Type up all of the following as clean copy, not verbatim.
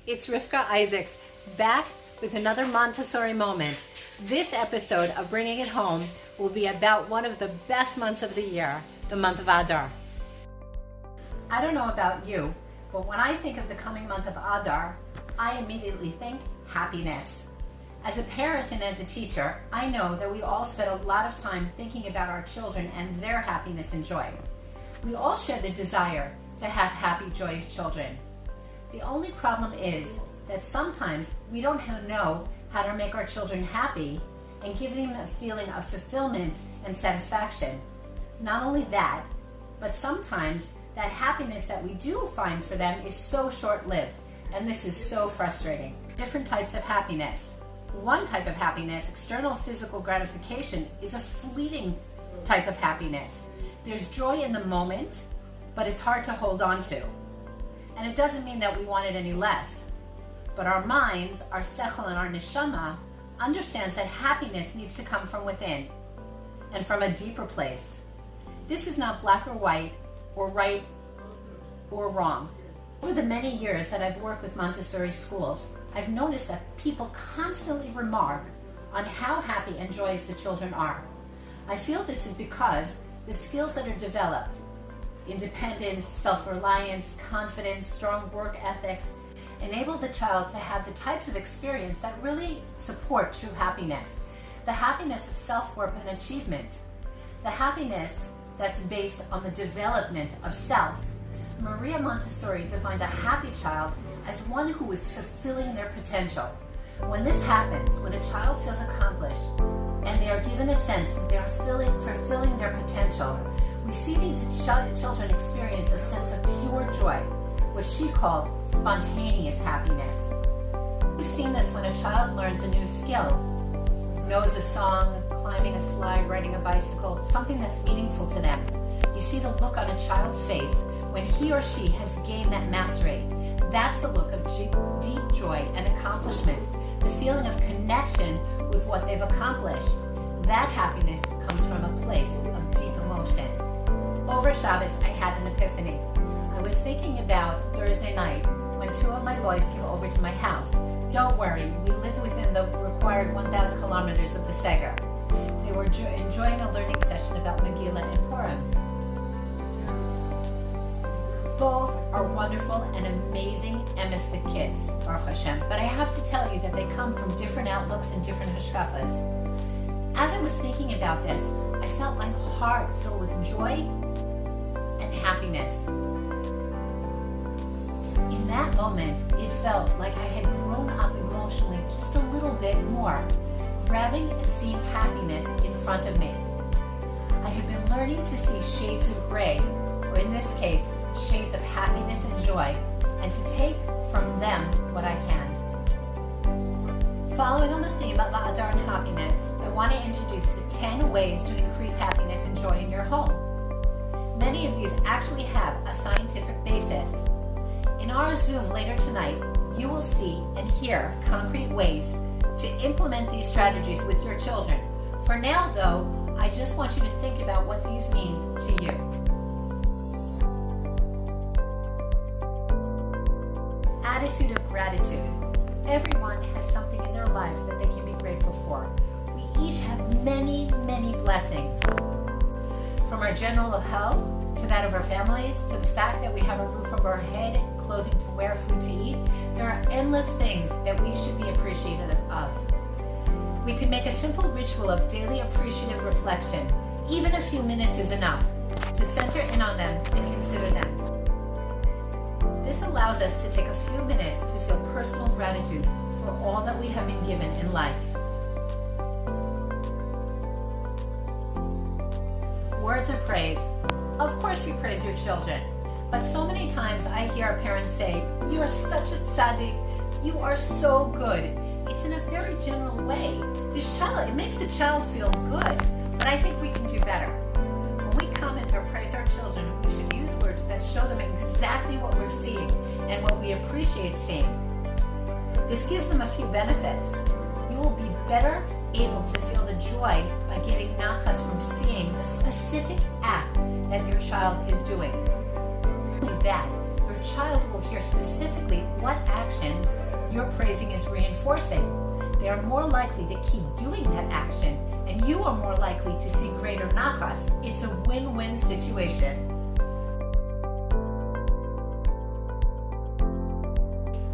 It's Rivka Isaacs, back with another Montessori moment. This episode of Bringing It Home will be about one of the best months of the year, the month of Adar. I don't know about you, but when I think of the coming month of Adar, I immediately think happiness. As a parent and as a teacher, I know that we all spend a lot of time thinking about our children and their happiness and joy. We all share the desire to have happy, joyous children. The only problem is that sometimes we don't know how to make our children happy and give them a feeling of fulfillment and satisfaction. Not only that, but sometimes that happiness that we do find for them is so short-lived, and this is so frustrating. Different types of happiness. One type of happiness, external physical gratification, is a fleeting type of happiness. There's joy in the moment, but it's hard to hold on to. And it doesn't mean that we want it any less. But our minds, our sechel, and our neshama understands that happiness needs to come from within and from a deeper place. This is not black or white, or right or wrong. Over the many years that I've worked with Montessori schools, I've noticed that people constantly remark on how happy and joyous the children are. I feel this is because the skills that are developed, independence, self-reliance, confidence, strong work ethics, enable the child to have the types of experience that really support true happiness. The happiness of self-worth and achievement. The happiness that's based on the development of self. Maria Montessori defined a happy child as one who is fulfilling their potential. When this happens, when a child feels accomplished and they are given a sense that they are fulfilling their potential, we see these children experience a sense of pure joy, what she called spontaneous happiness. We've seen this when a child learns a new skill, knows a song, climbing a slide, riding a bicycle, something that's meaningful to them. You see the look on a child's face when he or she has gained that mastery. That's the look of deep joy and accomplishment, the feeling of connection with what they've accomplished. That happiness comes from a place of deep emotion. Over Shabbos, I had an epiphany. I was thinking about Thursday night when two of my boys came over to my house. Don't worry, we live within the required 1,000 kilometers of the Seger. They were enjoying a learning session about Megillah and Purim. Both are wonderful and amazing emistic kids, Baruch Hashem, but I have to tell you that they come from different outlooks and different hashkafas. As I was thinking about this, I felt my heart filled with joy and happiness. In that moment, it felt like I had grown up emotionally just a little bit more, grabbing and seeing happiness in front of me. I have been learning to see shades of gray, or in this case, shades of happiness and joy, and to take from them what I can. Following on the theme of Adar and happiness, I want to introduce the 10 ways to increase happiness and joy in your home. Many of these actually have a scientific basis. In our Zoom later tonight, you will see and hear concrete ways to implement these strategies with your children. For now, though, I just want you to think about what these mean to you. Attitude of gratitude. Everyone has something in their lives that they can be grateful for. We each have many, many blessings. From our general health, to that of our families, to the fact that we have a roof over our head, clothing to wear, food to eat, there are endless things that we should be appreciative of. We can make a simple ritual of daily appreciative reflection. Even a few minutes is enough to center in on them and consider them. This allows us to take a few minutes to feel personal gratitude for all that we have been given in life. Words of praise. Of course you praise your children, but so many times I hear our parents say, "You are such a tzaddik, you are so good." It's in a very general way. It makes the child feel good, but I think we can do better. When we comment or praise our children, we should use words that show them exactly what we're seeing and what we appreciate seeing. This gives them a few benefits. You will be better able to feel the joy by getting nachas from seeing the specific act that your child is doing. Not only that, your child will hear specifically what actions your praising is reinforcing. They are more likely to keep doing that action, and you are more likely to see greater nachas. It's a win-win situation.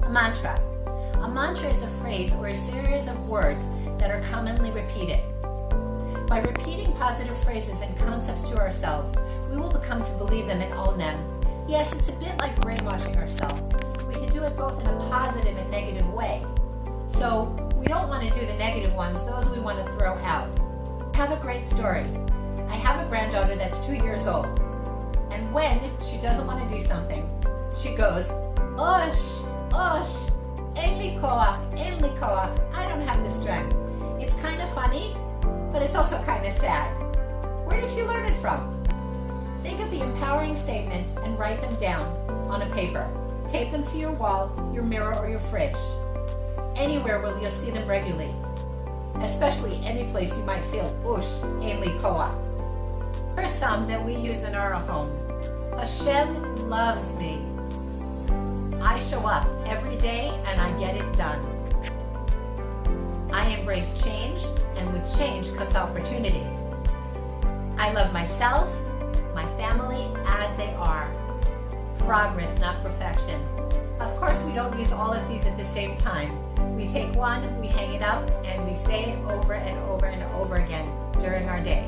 A mantra. A mantra is a phrase or a series of words that are commonly repeated. By repeating positive phrases and concepts to ourselves, we will become to believe them and own them. Yes, it's a bit like brainwashing ourselves. We can do it both in a positive and negative way. So we don't want to do the negative ones, those we want to throw out. I have a great story. I have a granddaughter that's 2 years old. And when she doesn't want to do something, she goes, "Osh, osh, en li koach, en li koach." I don't have the strength. It's kind of funny, but it's also kind of sad. Where did she learn it from? Think of the empowering statement and write them down on a paper. Tape them to your wall, your mirror, or your fridge. Anywhere where you'll see them regularly. Especially any place you might feel ush, ein li koach. There are some that we use in our home. Hashem loves me. I show up every day and I get it done. I embrace change, and with change comes opportunity. I love myself, my family as they are. Progress, not perfection. Of course, we don't use all of these at the same time. We take one, we hang it up, and we say it over and over and over again during our day.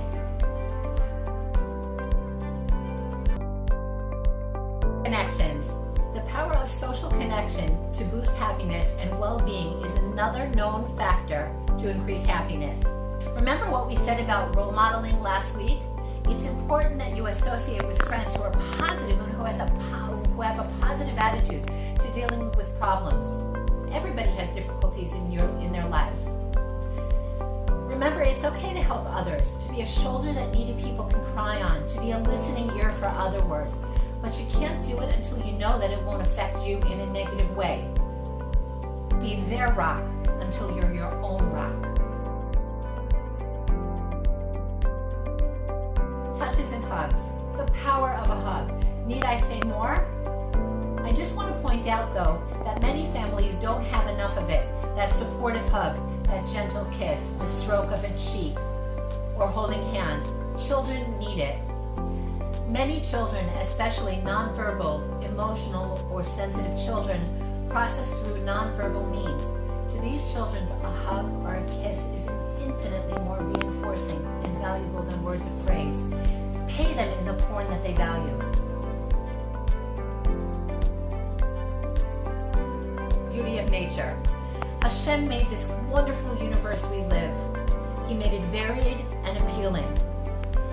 Connections. The power of social connection to boost happiness and well-being is another known factor to increase happiness. Remember what we said about role modeling last week? It's important that you associate with friends who are positive and who have a positive attitude to dealing with problems. Everybody has difficulties in their lives. Remember, it's okay to help others, to be a shoulder that needy people can cry on, to be a listening ear for other words. But you can't do it until you know that it won't affect you in a negative way. Be their rock until you're your own rock. Touches and hugs. The power of a hug. Need I say more? I just want to point out, though, that many families don't have enough of it. That supportive hug, that gentle kiss, the stroke of a cheek, or holding hands. Children need it. Many children, especially nonverbal, emotional, or sensitive children, process through nonverbal means. To these children, a hug or a kiss is infinitely more reinforcing and valuable than words of praise. Pay them in the porn that they value. Beauty of nature. Hashem made this wonderful universe we live. He made it varied and appealing.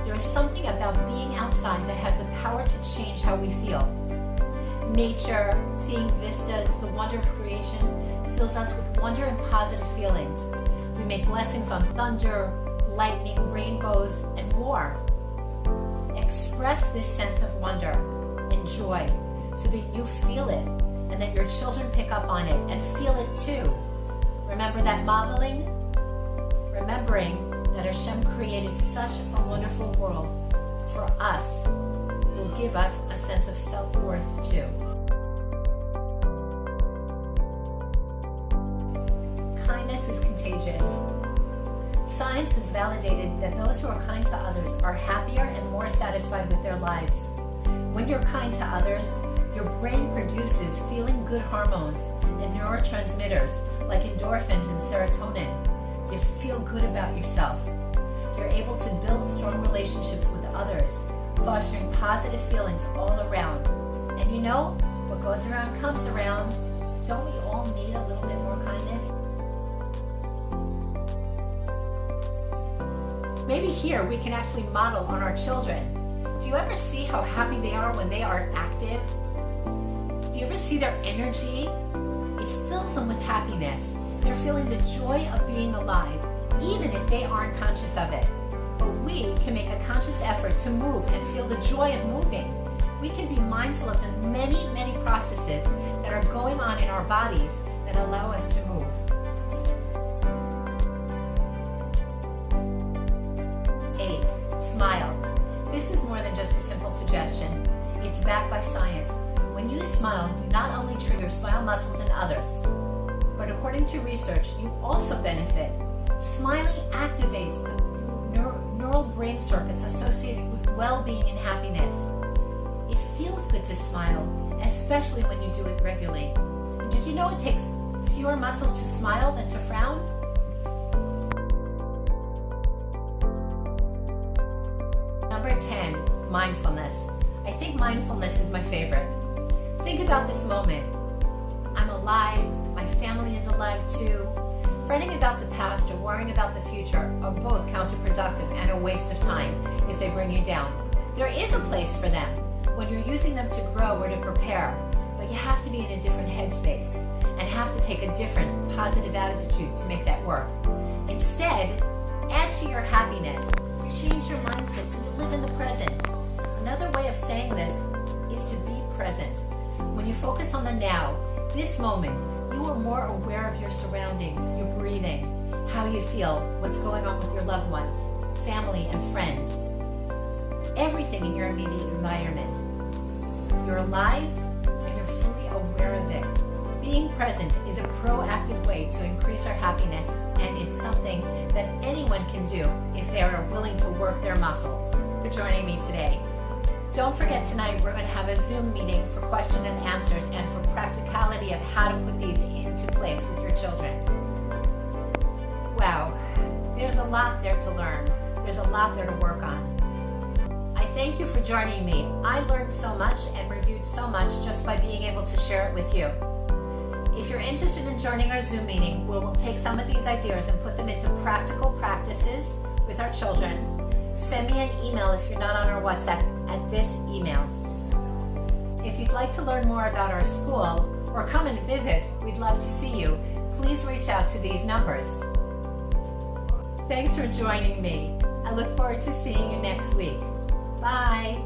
There is something about being outside that has the power to change how we feel. Nature, seeing vistas, the wonder of creation, fills us with wonder and positive feelings. We make blessings on thunder, lightning, rainbows, and more. Express this sense of wonder and joy so that you feel it and that your children pick up on it and feel it too. Remember that modeling? Remembering that Hashem created such a wonderful world for us will give us a sense of self-worth too. Kindness is contagious. Science has validated that those who are kind to others are happier and more satisfied with their lives. When you're kind to others, your brain produces feeling good hormones and neurotransmitters like endorphins and serotonin. You feel good about yourself. You're able to build strong relationships with others, fostering positive feelings all around. And you know, what goes around comes around. Don't we all need a little bit more kindness? Maybe here we can actually model on our children. Do you ever see how happy they are when they are active? Do you ever see their energy? It fills them with happiness. They're feeling the joy of being alive, even if they aren't conscious of it. But we can make a conscious effort to move and feel the joy of moving. We can be mindful of the many, many processes that are going on in our bodies that allow us to move. Smile. This is more than just a simple suggestion. It's backed by science. When you smile, you not only trigger smile muscles in others, according to research, you also benefit. Smiling activates the neural brain circuits associated with well-being and happiness. It feels good to smile, especially when you do it regularly. And did you know it takes fewer muscles to smile than to frown? Number 10, mindfulness. I think mindfulness is my favorite. Think about this moment. I'm alive, my family is alive too. Fretting about the past or worrying about the future are both counterproductive and a waste of time if they bring you down. There is a place for them when you're using them to grow or to prepare, but you have to be in a different headspace and have to take a different positive attitude to make that work. Instead, add to your happiness. Change your mindset so you live in the present. Another way of saying this is to be present. When you focus on the now, this moment, you are more aware of your surroundings, your breathing, how you feel, what's going on with your loved ones, family and friends, everything in your immediate environment. You're alive and you're fully aware of it. Being present is a proactive way to increase our happiness, and it's something that anyone can do if they are willing to work their muscles. For joining me today. Don't forget, tonight we're going to have a Zoom meeting for question and answers and for practicality of how to put these into place with your children. Wow, there's a lot there to learn. There's a lot there to work on. I thank you for joining me. I learned so much and reviewed so much just by being able to share it with you. If you're interested in joining our Zoom meeting, where we'll take some of these ideas and put them into practical practices with our children, send me an email if you're not on our WhatsApp at this email. If you'd like to learn more about our school or come and visit, we'd love to see you. Please reach out to these numbers. Thanks for joining me. I look forward to seeing you next week. Bye.